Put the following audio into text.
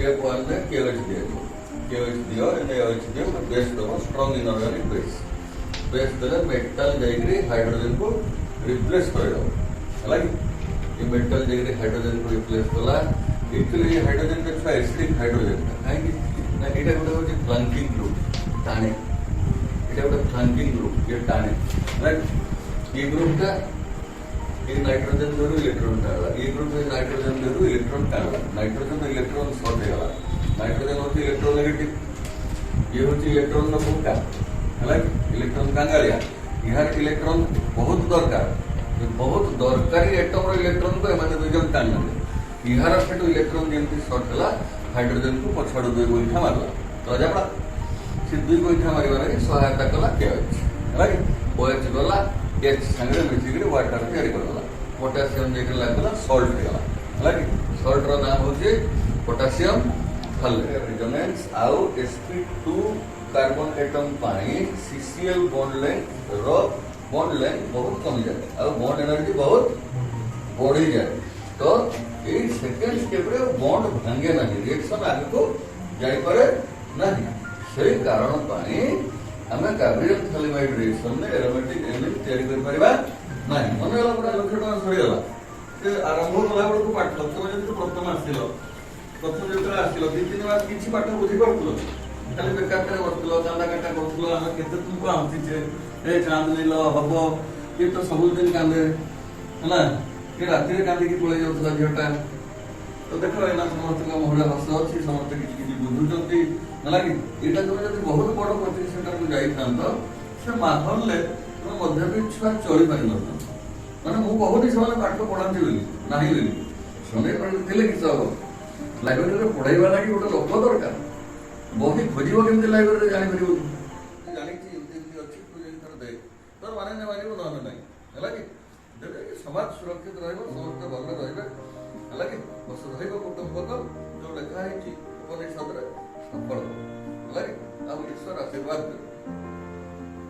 step 1 में KOH दिया KOH दियो NaOH दियो बेस दो स्ट्रांग इनऑर्गेनिक बेस देले मेटल जाइकरी हाइड्रोजन को रिप्लेस कर दो हला कि ये मेटल जाइकरी हाइड्रोजन को रिप्लेस कला एक्चुअली ये हाइड्रोजन का छा एसिडिक हाइड्रोजन काहे कि ना एटा गोटे होची फ्लैंकिंग ग्रुप टाणे एटा गोटे फ्लैंकिंग ग्रुप ये टाणे राइट ये ग्रुप का ये नाइट्रोजन धरू इलेक्ट्रॉन टाला ये ग्रुप में नाइट्रोजन धरू इलेक्ट्रॉन टाला नाइट्रोजन तो इलेक्ट्रॉन शॉर्ट हो गला नाइट्रोजन होती इलेक्ट्रोनेगेटिव ये होती इलेक्ट्रॉन नो फुका हला इलेक्ट्रॉन कांगालिया यार इलेक्ट्रॉन बहुत दरकारी एटम रो इलेक्ट्रॉन को एमाने दुई जन टाण नले यार सेटू इलेक्ट्रॉन जेंति शॉर्ट हला हाइड्रोजन को पछाडू दुई गोइठा मारला तो जाबा से दुई गोइठा मारिबा रे सहायता कला KOH हला OH गला H संगे मिसिकरी वाटर तयारी करला पोटेशियम जेके लागला सॉल्ट हेला हला सॉल्ट रो नाम होचे पोटेशियम रेजोनेंस आउ sp2 कार्बन एटम पानी CCl बॉन्ड लेंथ बहुत कम जाए और बॉन्ड एनर्जी बहुत बढ़ी जाए तो ये सेकंड स्टेप रे बॉन्ड भांगे नहीं रिएक्शन आगे को जाई पारे नहीं से कारण पानी हमें कार्बोनिल थाइमाइड रिएक्शन में एरोमेटिक एमिन तयारी कर परिबा नहीं मन होला पूरा लक्ष्य टका सरी गला से आरंभ होला बड़ को पाठ लक्ष्य म्हणजे प्रथम आसिलो प्रथम जेतरा आसिलो दी तीन मास किछि पाठ बुझी पड़तलो खाली बेकार करे करतलो कांदा काटा करतलो हम केते तुमको आमती छे ए चांद नीलो हबो ये तो सब दिन कांदे हला ये रात्रि कांदी की पळे जाउतला झटा तो देखो एना समस्त का मोहला हस अछि समस्त किछि बुझुचंती हला कि एटा जो जदी बहुत बड़ कोचिंग सेंटर को जाई थांतो से माहौल ले तो मध्य भी छुआ चोरी पारि न माने मु बहुत ही सवाल पाठ पढांती बोली नाही बोली सुने पर दिले कि सब लाइब्रेरी रे पढाइबा लागि गोटे लोक दरकार बही खोजिबो केमते लाइब्रेरी रे जानि परिबो जानि कि इमति अछि पूजे थर दे तोर माने न मानिबो न नाही हला कि देबे समाज सुरक्षित रहइबो समस्त भले रहइबे हला कि वसुधैव कुटुंबकम जो लेखा है कि उपनिषद रे सफल हला कि अब ईश्वर आशीर्वाद